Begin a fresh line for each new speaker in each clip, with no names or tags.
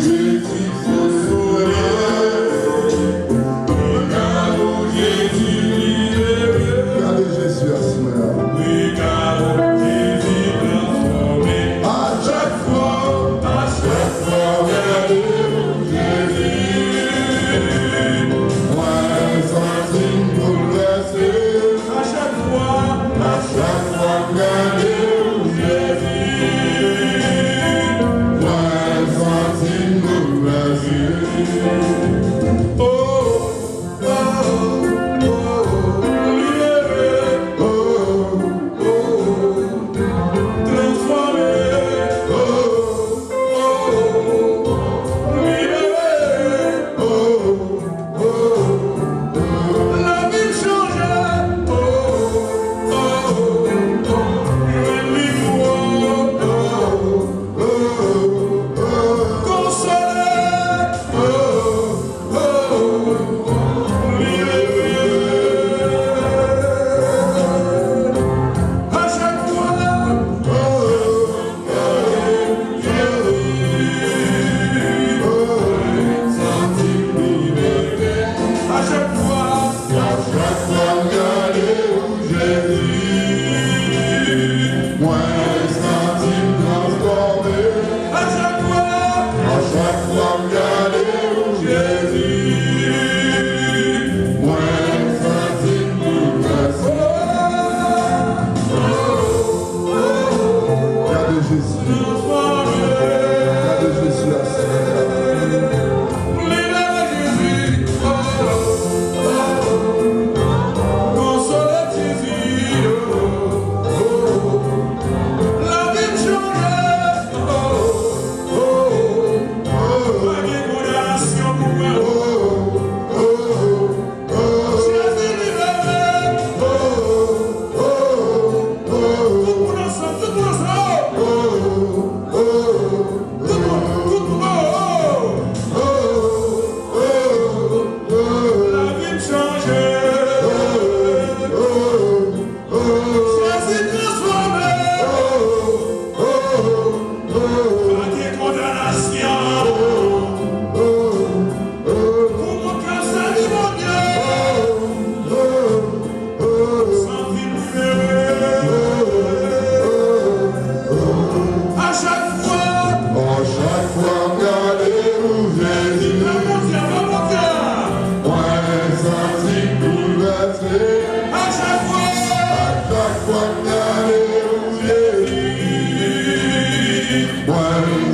Jésus,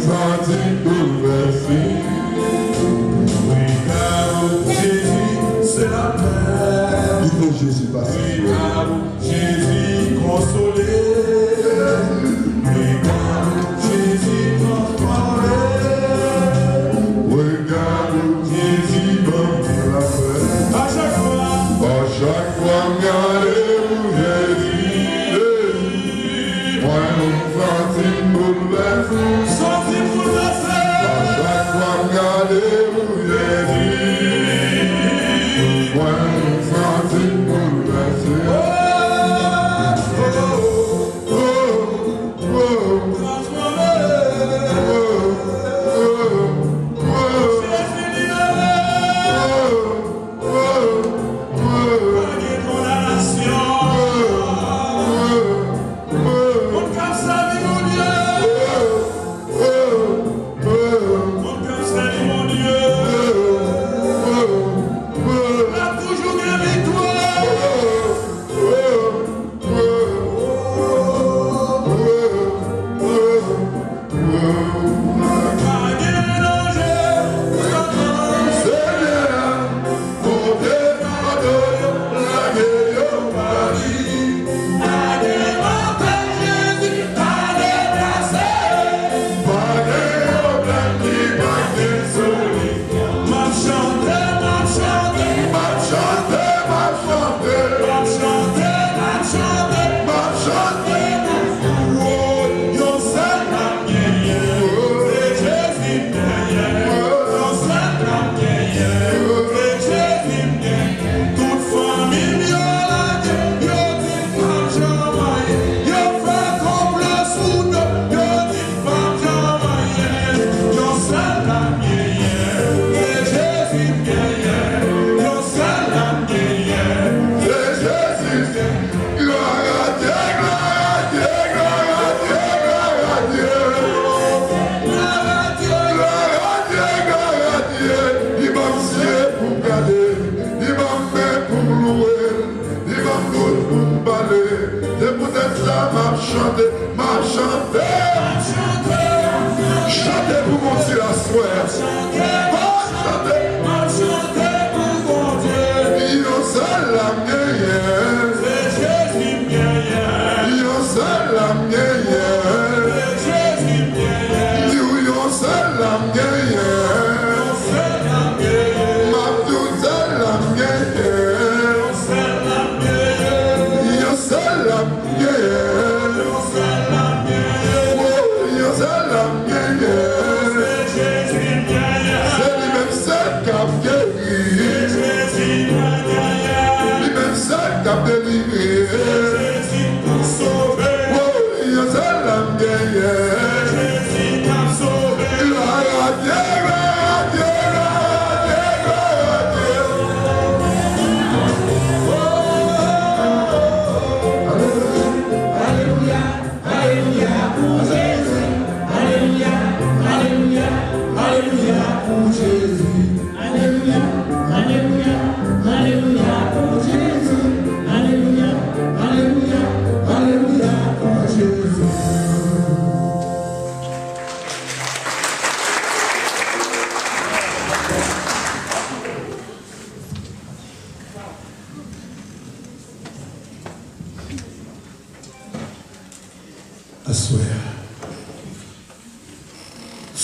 sentis bouleversés. Regarde Jésus, c'est la paix.
Dites-le Jésus passe.
Regarde Jésus consolé. Regarde Jésus transformé. Regarde Jésus banni la paix. À chaque fois, regardez où Jésus. Moi, nous sentis bouleversés. Sentis bouleversés. À chaque fois, regardez où Jésus. Moi, nous sentis bouleversés.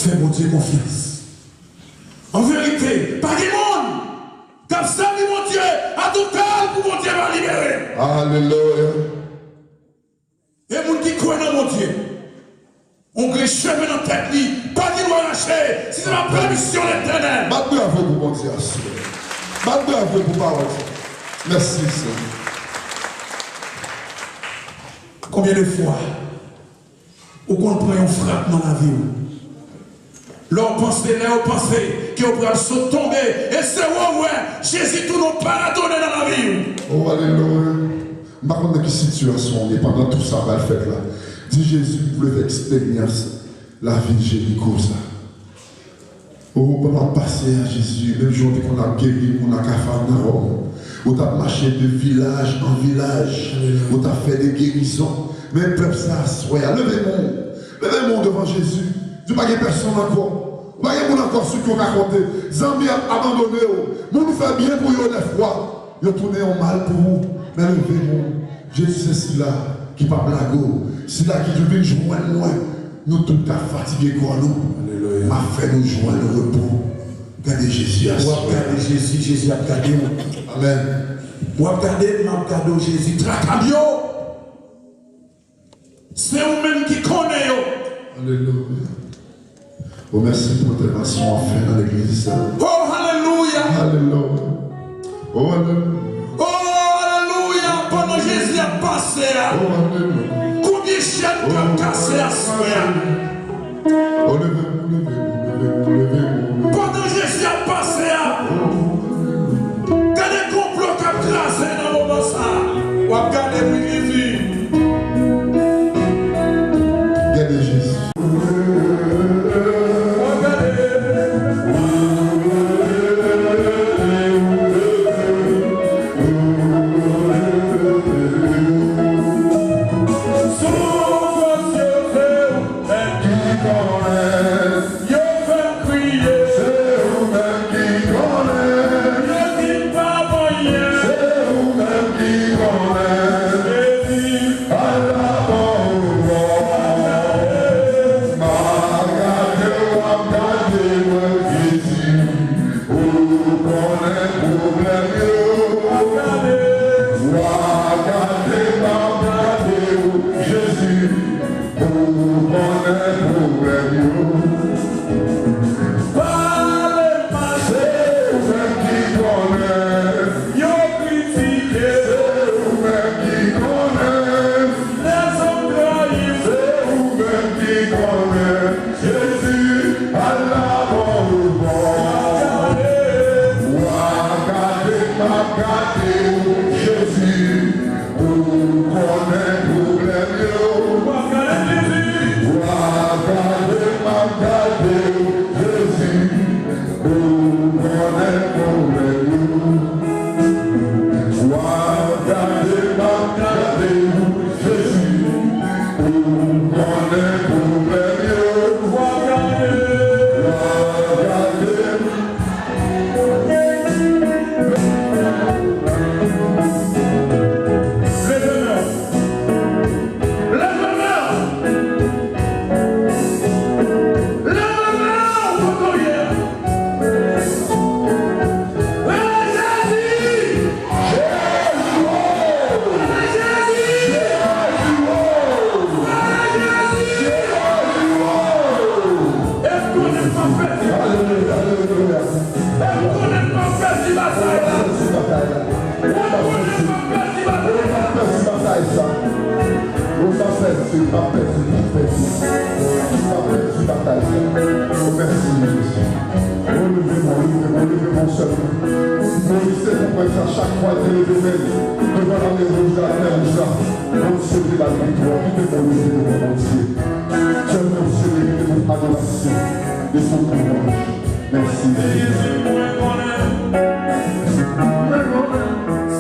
Fais mon Dieu confiance. En vérité, pas du monde. Comme ça, mon Dieu, à tout temps pour mon Dieu va libérer.
Alléluia.
Et mon qui croit dans mon Dieu, on crée chemin dans la tête, pas qu'il doit lâcher. Si c'est ma permission l'éternel.
Bat bravo pour mon Dieu. Bat bravo pour parole. Merci, Seigneur.
Combien de fois, on comprend un frappe dans la vie. Leur pensée, leur pensée, qui ont pris se tomber. Et c'est ouais, Jésus tout nous pardonné dans la vie.
Oh, alléluia. Je ne sais pas dans quelle situation on est pendant tout ça, va le faire là. Dis Jésus, vous pouvez expérience la vie de Jéricho. Oh, comment passer à Jésus, même jour qu'on a guéri, qu'on a Capharnaüm. On a marché de village en village. On a fait des guérisons. Mais le peuple, ça, soyez, levez-moi devant Jésus. Dieu pas de personne encore. Pas de monde encore ceux qui ont raconté. Zambie a abandonné. Vous nous fait bien pour eux des fois. Ils ont tourné en mal pour vous. Mais levez-vous. Jésus, c'est celui-là qui pas blago. C'est là qui devait joindre moi. Nous tout à fatigués quoi nous. M'a fait nous joindre le repos. Regardez Jésus à soi.
Regardez Jésus, Jésus a regardé.
Amen.
Ou regardez, m'a regardé Jésus. Tracabio. C'est vous-même qui connaissez.
Alléluia. Oh, merci pour votre intervention enfin dans l'église.
Oh, alléluia.
Alléluia. Oh, alléluia.
Oh, alléluia. Pendant Jésus a passé.
Oh, alléluia.
Combien de chaînes peuvent casser à soi?
Oh, levez-vous.
Pendant Jésus a passé. Quand les complots qui ont tracé dans le moment ça, ou regardez Jésus.
Regardez Jésus.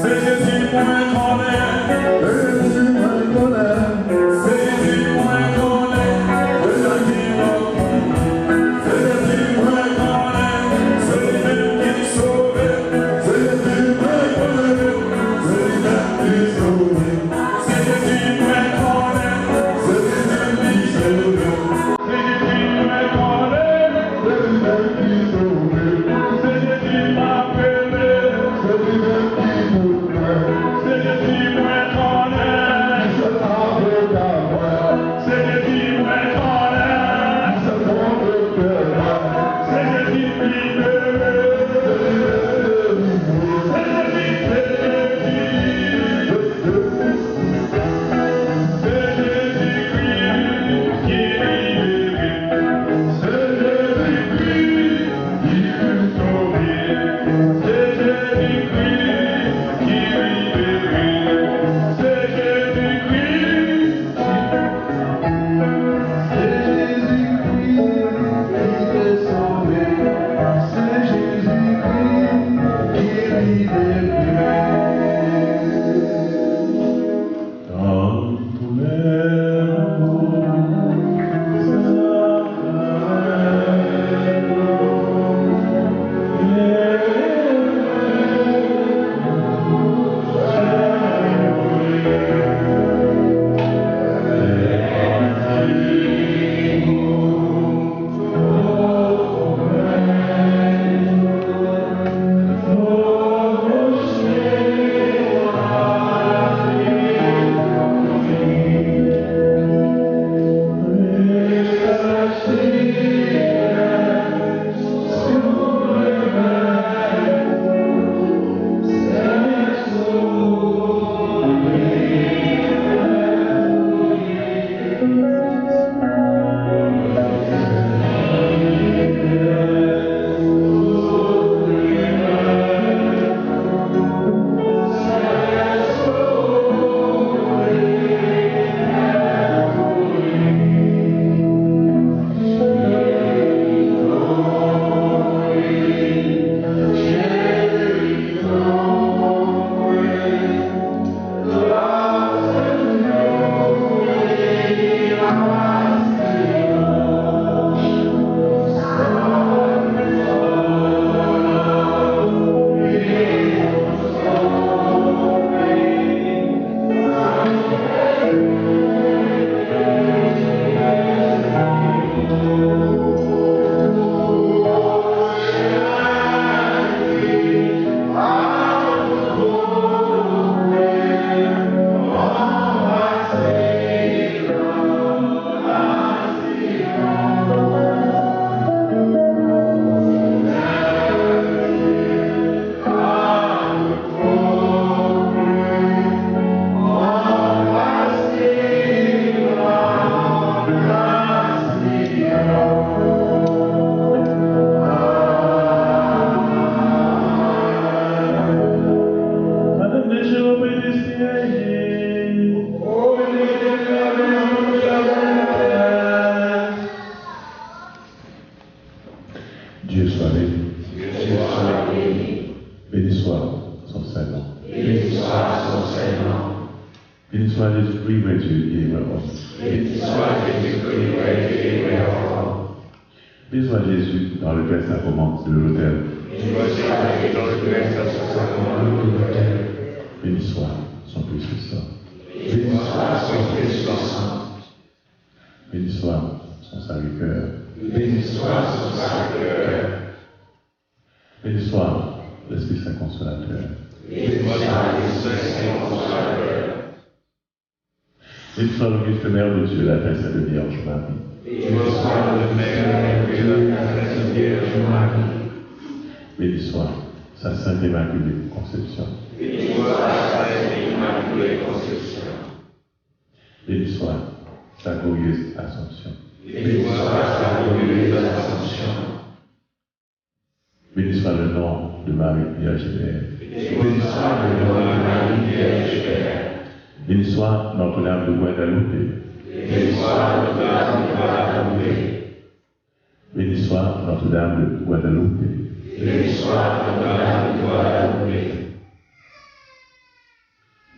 Say Dieu soit béni. Béni soit son Saint-Nom.
Béni soit son Saint-Nom.
Béni soit Jésus-Christ, vrai Dieu et vrai homme.
Béni soit Jésus-Christ, vrai Dieu et vrai homme.
Béni soit Jésus dans le Père sacrement de l'autel.
Béni soit dans le Père sacrement de l'autel.
Béni soit son précieux sang.
Béni soit son précieux sang.
Béni soit son Sacré-Cœur.
Béni soit son Sacré-Cœur.
Béni soit l'Esprit Saint Consolateur.
Béni soit l'Esprit Saint Consolateur.
Béni soit l'Auguste Mère de Dieu, la Très Sainte Vierge Marie.
Béni soit le Père de Dieu, la Très Sainte Vierge Marie.
Béni soit sa Sainte Immaculée Conception.
Béni soit la Sainte Immaculée Conception.
Béni soit sa glorieuse Assomption.
Béni soit sa glorieuse Assomption.
Béni soit le nom de Marie Vierge Mère.
Béni soit le nom de Marie Vierge Mère.
Béni soit Notre-Dame de Guadalupe.
Béni soit Notre-Dame de Guadalupe.
Béni soit Notre-Dame de Guadalupe.
Béni soit Notre-Dame de Guadalupe.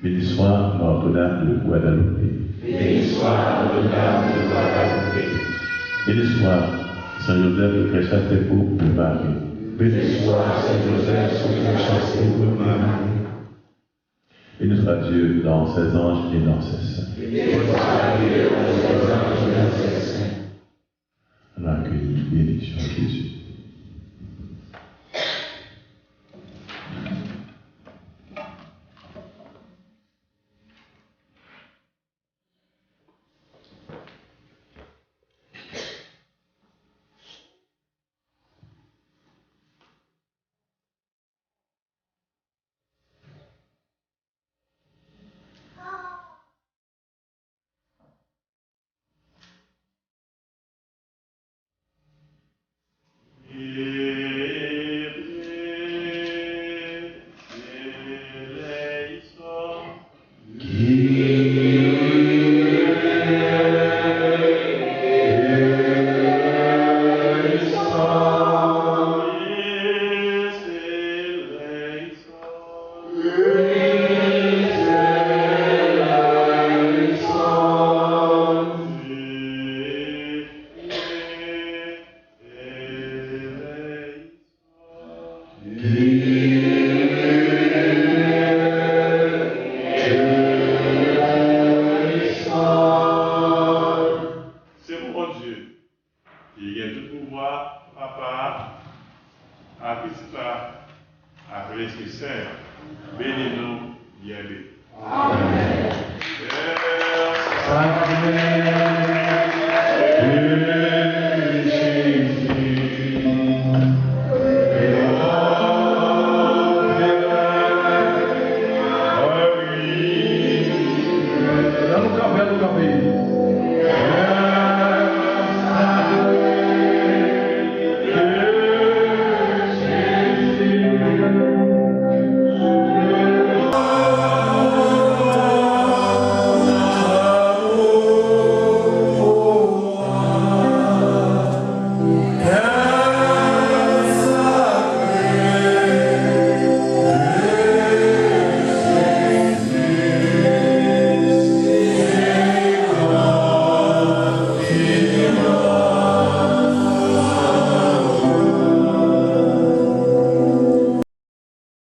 Béni soit Notre-Dame de Guadalupe.
Béni soit Notre-Dame de Guadalupe.
Béni soit Saint-Joseph le très chaste époux de Marie.
Béni soit Saint-Joseph le très chaste époux de Marie.
Béni soit Dieu dans ses anges et dans ses saints.
Béni soit Dieu dans ses anges et dans ses saints.
On accueille bénédiction de Jésus. Amen.